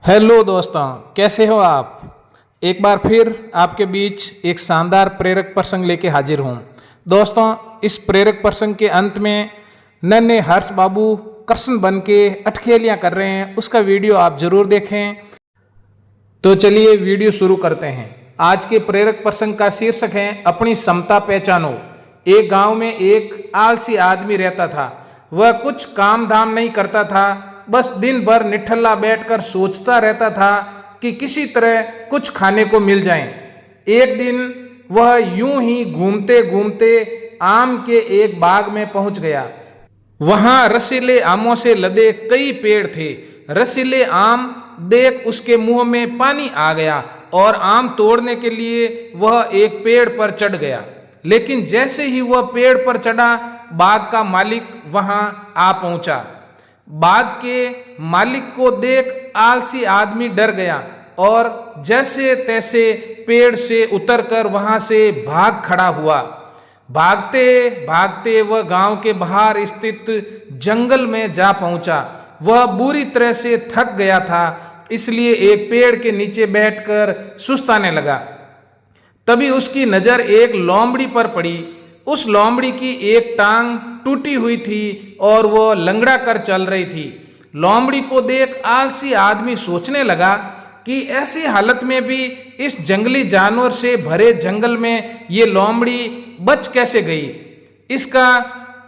Hello दोस्तों, कैसे हो आप। एक बार फिर आपके बीच एक शानदार प्रेरक प्रसंग लेके हाजिर हूँ। दोस्तों, इस प्रेरक प्रसंग के अंत में नन्हे हर्ष बाबू कृष्ण बन के अटखेलियाँ कर रहे हैं, उसका वीडियो आप जरूर देखें। तो चलिए वीडियो शुरू करते हैं। आज के प्रेरक प्रसंग का शीर्षक है अपनी क्षमता पहचानो। एक गांव में एक आलसी आदमी रहता था। वह कुछ काम धाम नहीं करता था, बस दिन भर निठल्ला बैठकर सोचता रहता था कि किसी तरह कुछ खाने को मिल जाए। एक दिन वह यूं ही घूमते घूमते आम के एक बाग में पहुंच गया। वहां रसीले आमों से लदे कई पेड़ थे। रसीले आम देख उसके मुंह में पानी आ गया और आम तोड़ने के लिए वह एक पेड़ पर चढ़ गया। लेकिन जैसे ही वह पेड़ पर चढ़ा, बाग का मालिक वहां आ पहुंचा। बाग के मालिक को देख आलसी आदमी डर गया और जैसे तैसे पेड़ से उतरकर वहां से भाग खड़ा हुआ। भागते भागते वह गांव के बाहर स्थित जंगल में जा पहुंचा। वह बुरी तरह से थक गया था, इसलिए एक पेड़ के नीचे बैठकर सुस्ताने लगा। तभी उसकी नजर एक लोमड़ी पर पड़ी। उस लोमड़ी की एक टांग टूटी हुई थी और वह लंगड़ा कर चल रही थी। लोमड़ी को देख आलसी आदमी सोचने लगा कि ऐसी हालत में भी इस जंगली जानवर से भरे जंगल में ये लोमड़ी बच कैसे गई, इसका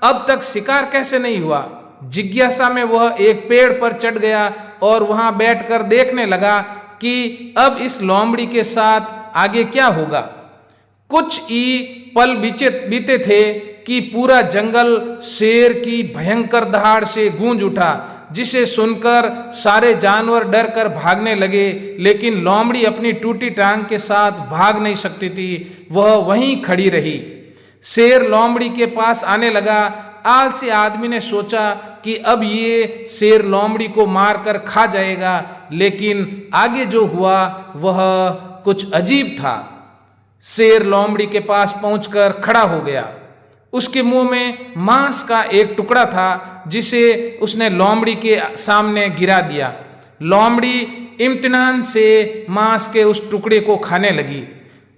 अब तक शिकार कैसे नहीं हुआ। जिज्ञासा में वह एक पेड़ पर चढ़ गया और वहां बैठकर देखने लगा कि अब इस लोमड़ी के साथ आगे क्या होगा। कुछ ही पल बीते थे कि पूरा जंगल शेर की भयंकर दहाड़ से गूंज उठा, जिसे सुनकर सारे जानवर डर कर भागने लगे। लेकिन लोमड़ी अपनी टूटी टांग के साथ भाग नहीं सकती थी, वह वहीं खड़ी रही। शेर लोमड़ी के पास आने लगा। आलसी आदमी ने सोचा कि अब ये शेर लोमड़ी को मारकर खा जाएगा, लेकिन आगे जो हुआ वह कुछ अजीब था। शेर लोमड़ी के पास पहुंचकर खड़ा हो गया। उसके मुंह में मांस का एक टुकड़ा था, जिसे उसने लोमड़ी के सामने गिरा दिया। लोमड़ी इम्तिनान से मांस के उस टुकड़े को खाने लगी।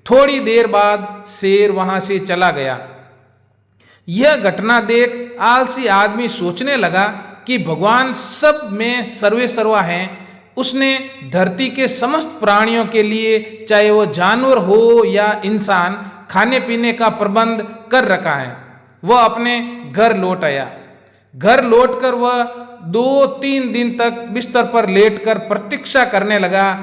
थोड़ी देर बाद शेर वहां से चला गया। यह घटना देख आलसी आदमी सोचने लगा कि भगवान सब में सर्वेसर्वा हैं। उसने धरती के समस्त प्राणियों के लिए, चाहे वो जानवर हो या इंसान, खाने पीने का प्रबंध कर रखा है। वह अपने घर लौट आया। घर लौटकर वह 2-3 दिन तक बिस्तर पर लेटकर प्रतीक्षा करने लगा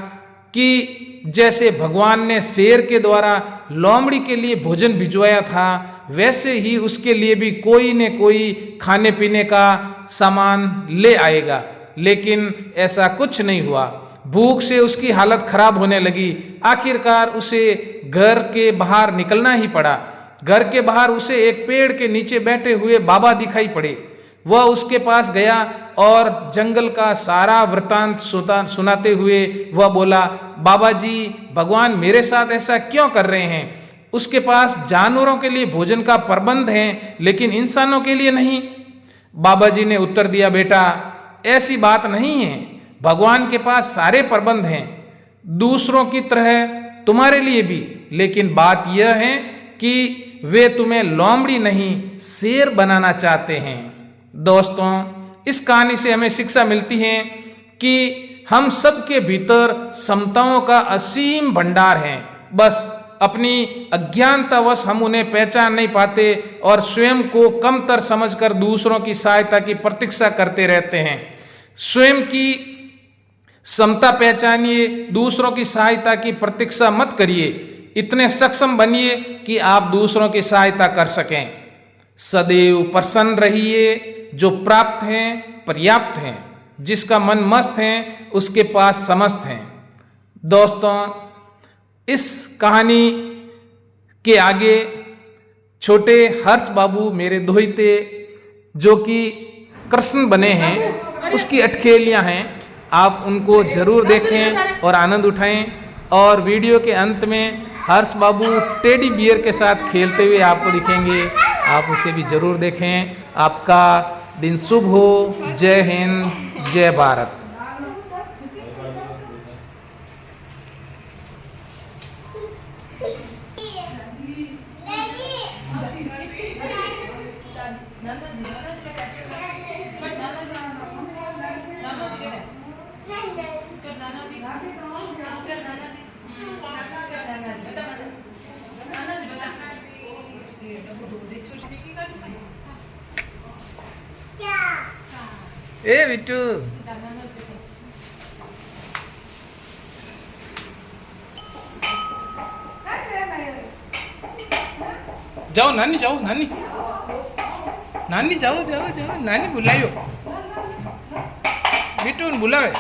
कि जैसे भगवान ने शेर के द्वारा लोमड़ी के लिए भोजन भिजवाया था, वैसे ही उसके लिए भी कोई न कोई खाने पीने का सामान ले आएगा। लेकिन ऐसा कुछ नहीं हुआ। भूख से उसकी हालत खराब होने लगी। आखिरकार उसे घर के बाहर निकलना ही पड़ा। घर के बाहर उसे एक पेड़ के नीचे बैठे हुए बाबा दिखाई पड़े। वह उसके पास गया और जंगल का सारा वृतांत सुनाते हुए वह बोला, बाबा जी, भगवान मेरे साथ ऐसा क्यों कर रहे हैं। उसके पास जानवरों के लिए भोजन का प्रबंध है, लेकिन इंसानों के लिए नहीं। बाबा जी ने उत्तर दिया, बेटा ऐसी बात नहीं है। भगवान के पास सारे प्रबंध हैं, दूसरों की तरह तुम्हारे लिए भी। लेकिन बात यह है कि वे तुम्हें लोमड़ी नहीं, शेर बनाना चाहते हैं। दोस्तों, इस कहानी से हमें शिक्षा मिलती है कि हम सबके भीतर क्षमताओं का असीम भंडार है। बस अपनी अज्ञानतावश हम उन्हें पहचान नहीं पाते और स्वयं को कमतर समझकर दूसरों की सहायता की प्रतीक्षा करते रहते हैं। स्वयं की क्षमता पहचानिए, दूसरों की सहायता की प्रतीक्षा मत करिए। इतने सक्षम बनिए कि आप दूसरों की सहायता कर सकें। सदैव प्रसन्न रहिए। जो प्राप्त हैं पर्याप्त हैं, जिसका मन मस्त है उसके पास समस्त हैं। दोस्तों, इस कहानी के आगे छोटे हर्ष बाबू मेरे दोहिते, जो कि कृष्ण बने हैं, उसकी अटखेलियां हैं। आप उनको जरूर देखें और आनंद उठाएं। और वीडियो के अंत में हर्ष बाबू टेडी बियर के साथ खेलते हुए आपको दिखेंगे। आप उसे भी जरूर देखें। आपका दिन शुभ हो। जय हिंद, जय भारत। ए बिट्टू जाओ नानी जाओ नानी नानी जाओ जाओ जाओ नानी बुलायो बिट्टू ने बुलावे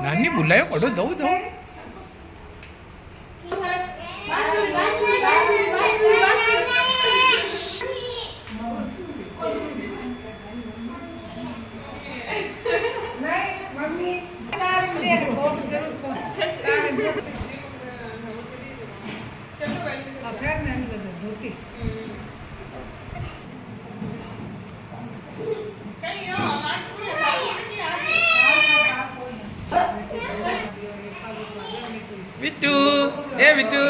नानी बुलायो पढ़ो जाओ जाओ बिट्टू ए बिट्टू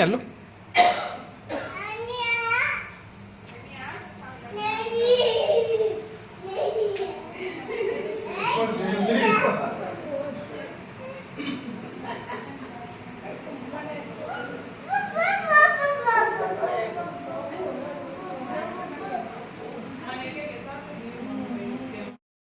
हेलो